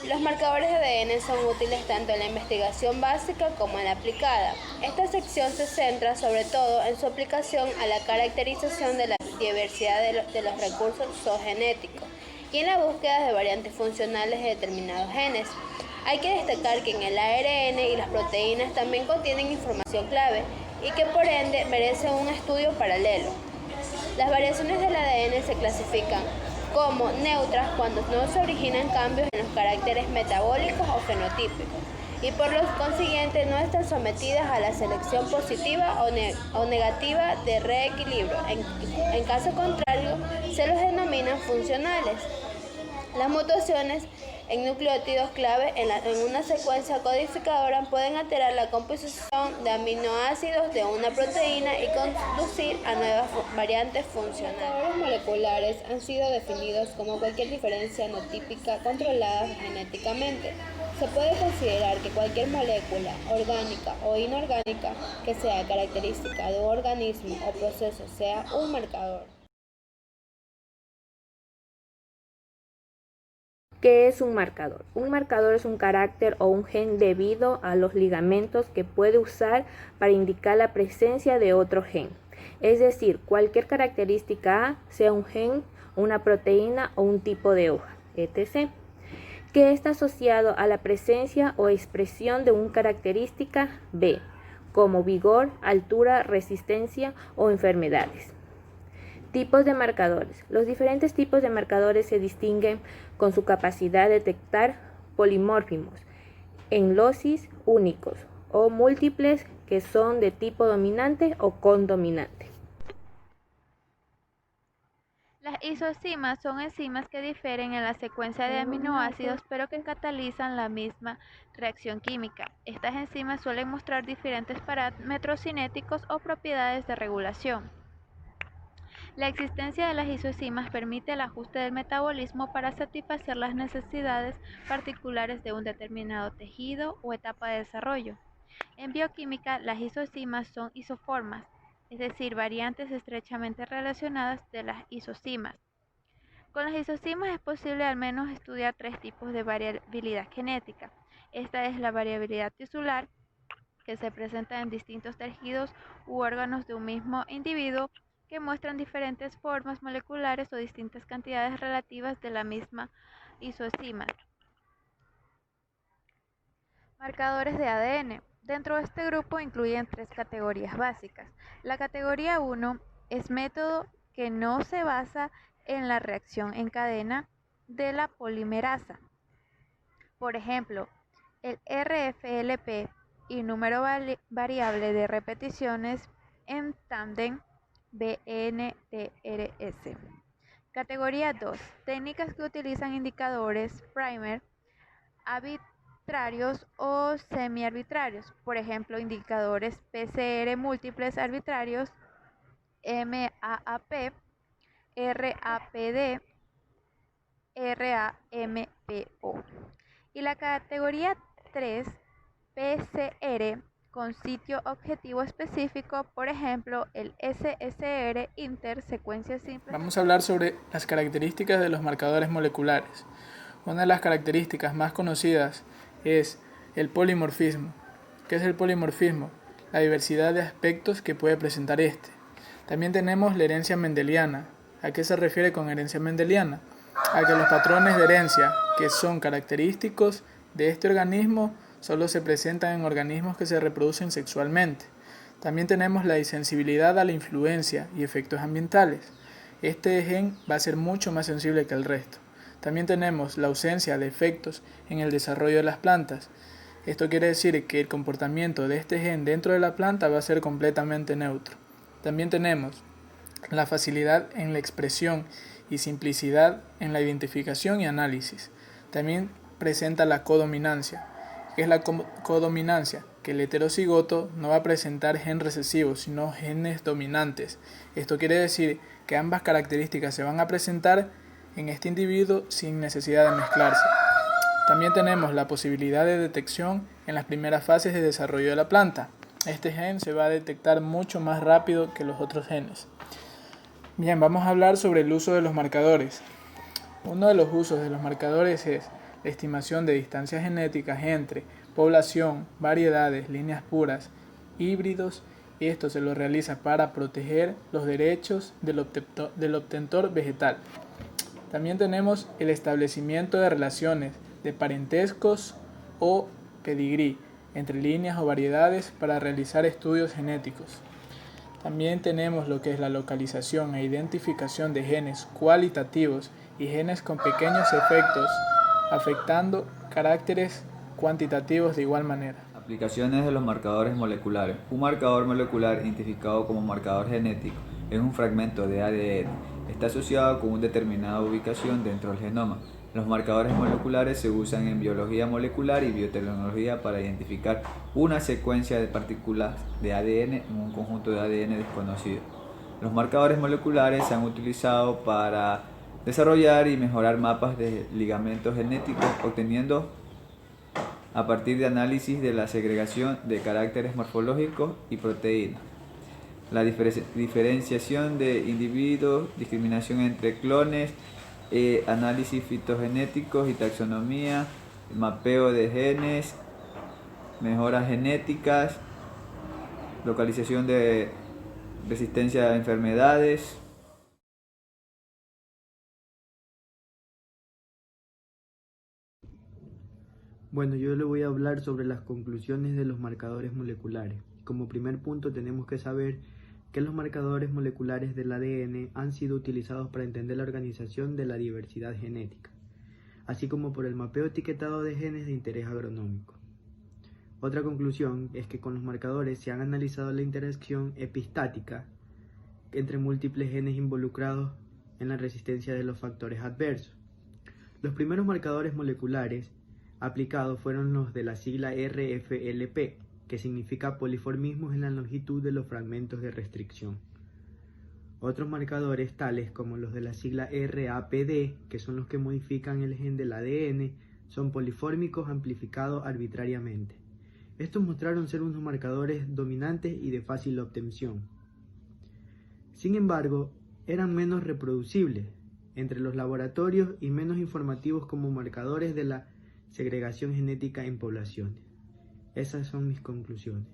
Los marcadores de ADN son útiles tanto en la investigación básica como en la aplicada. Esta sección se centra sobre todo en su aplicación a la caracterización de la diversidad de los recursos zoogenéticos y en la búsqueda de variantes funcionales de determinados genes. Hay que destacar que en el ARN y las proteínas también contienen información clave y que por ende merecen un estudio paralelo. Las variaciones del ADN se clasifican como neutras cuando no se originan cambios en los caracteres metabólicos o fenotípicos y por lo consiguiente no están sometidas a la selección positiva o negativa de reequilibrio. En caso contrario, se los denominan funcionales. Las mutaciones en nucleótidos clave en una secuencia codificadora pueden alterar la composición de aminoácidos de una proteína y conducir a nuevas variantes funcionales. Los marcadores moleculares han sido definidos como cualquier diferencia no típica controlada genéticamente. Se puede considerar que cualquier molécula, orgánica o inorgánica, que sea característica de un organismo o proceso sea un marcador. ¿Qué es un marcador? Un marcador es un carácter o un gen debido a los ligamentos que puede usar para indicar la presencia de otro gen. Es decir, cualquier característica A, sea un gen, una proteína o un tipo de hoja, etc., que está asociado a la presencia o expresión de una característica B, como vigor, altura, resistencia o enfermedades. Tipos de marcadores. Los diferentes tipos de marcadores se distinguen con su capacidad de detectar polimorfismos, enlosis únicos o múltiples que son de tipo dominante o condominante. Las isoenzimas son enzimas que difieren en la secuencia de aminoácidos pero que catalizan la misma reacción química. Estas enzimas suelen mostrar diferentes parámetros cinéticos o propiedades de regulación. La existencia de las isoenzimas permite el ajuste del metabolismo para satisfacer las necesidades particulares de un determinado tejido o etapa de desarrollo. En bioquímica, las isoenzimas son isoformas, es decir, variantes estrechamente relacionadas de las isoenzimas. Con las isoenzimas es posible al menos estudiar tres tipos de variabilidad genética. Esta es la variabilidad tisular, que se presenta en distintos tejidos u órganos de un mismo individuo que muestran diferentes formas moleculares o distintas cantidades relativas de la misma isoenzima. Marcadores de ADN. Dentro de este grupo incluyen tres categorías básicas. La categoría 1 es método que no se basa en la reacción en cadena de la polimerasa. Por ejemplo, el RFLP y número variable de repeticiones en tándem BNTRS. Categoría 2. Técnicas que utilizan indicadores primer arbitrarios o semi-arbitrarios. Por ejemplo, indicadores PCR múltiples arbitrarios, MAAP, RAPD, RAMPO. Y la categoría 3, PCR, con sitio objetivo específico, por ejemplo, el SSR intersecuencia simple. Vamos a hablar sobre las características de los marcadores moleculares. Una de las características más conocidas es el polimorfismo. ¿Qué es el polimorfismo? La diversidad de aspectos que puede presentar este. También tenemos la herencia mendeliana. ¿A qué se refiere con herencia mendeliana? A que los patrones de herencia que son característicos de este organismo solo se presentan en organismos que se reproducen sexualmente. También tenemos la insensibilidad a la influencia y efectos ambientales. Este gen va a ser mucho más sensible que el resto. También tenemos la ausencia de efectos en el desarrollo de las plantas. Esto quiere decir que el comportamiento de este gen dentro de la planta va a ser completamente neutro. También tenemos la facilidad en la expresión y simplicidad en la identificación y análisis. También presenta la codominancia. ¿Qué es la codominancia? Que el heterocigoto no va a presentar gen recesivo, sino genes dominantes. Esto quiere decir que ambas características se van a presentar en este individuo sin necesidad de mezclarse. También tenemos la posibilidad de detección en las primeras fases de desarrollo de la planta. Este gen se va a detectar mucho más rápido que los otros genes. Bien, vamos a hablar sobre el uso de los marcadores. Uno de los usos de los marcadores es estimación de distancias genéticas entre población, variedades, líneas puras, híbridos, y esto se lo realiza para proteger los derechos del obtentor vegetal. También tenemos el establecimiento de relaciones de parentescos o pedigrí entre líneas o variedades para realizar estudios genéticos. También tenemos lo que es la localización e identificación de genes cualitativos y genes con pequeños efectos afectando caracteres cuantitativos de igual manera. Aplicaciones de los marcadores moleculares. Un marcador molecular identificado como marcador genético es un fragmento de ADN. Está asociado con una determinada ubicación dentro del genoma. Los marcadores moleculares se usan en biología molecular y biotecnología para identificar una secuencia de partículas de ADN en un conjunto de ADN desconocido. Los marcadores moleculares se han utilizado para desarrollar y mejorar mapas de ligamentos genéticos, obteniendo a partir de análisis de la segregación de caracteres morfológicos y proteínas, la diferenciación de individuos, discriminación entre clones, análisis fitogenéticos y taxonomía, mapeo de genes, mejoras genéticas, localización de resistencia a enfermedades. Bueno, yo le voy a hablar sobre las conclusiones de los marcadores moleculares. Como primer punto tenemos que saber que los marcadores moleculares del ADN han sido utilizados para entender la organización de la diversidad genética, así como por el mapeo etiquetado de genes de interés agronómico. Otra conclusión es que con los marcadores se han analizado la interacción epistática entre múltiples genes involucrados en la resistencia de los factores adversos. Los primeros marcadores moleculares aplicados fueron los de la sigla RFLP, que significa poliformismos en la longitud de los fragmentos de restricción. Otros marcadores, tales como los de la sigla RAPD, que son los que modifican el gen del ADN, son polifórmicos amplificados arbitrariamente. Estos mostraron ser unos marcadores dominantes y de fácil obtención. Sin embargo, eran menos reproducibles entre los laboratorios y menos informativos como marcadores de la segregación genética en poblaciones. Esas son mis conclusiones.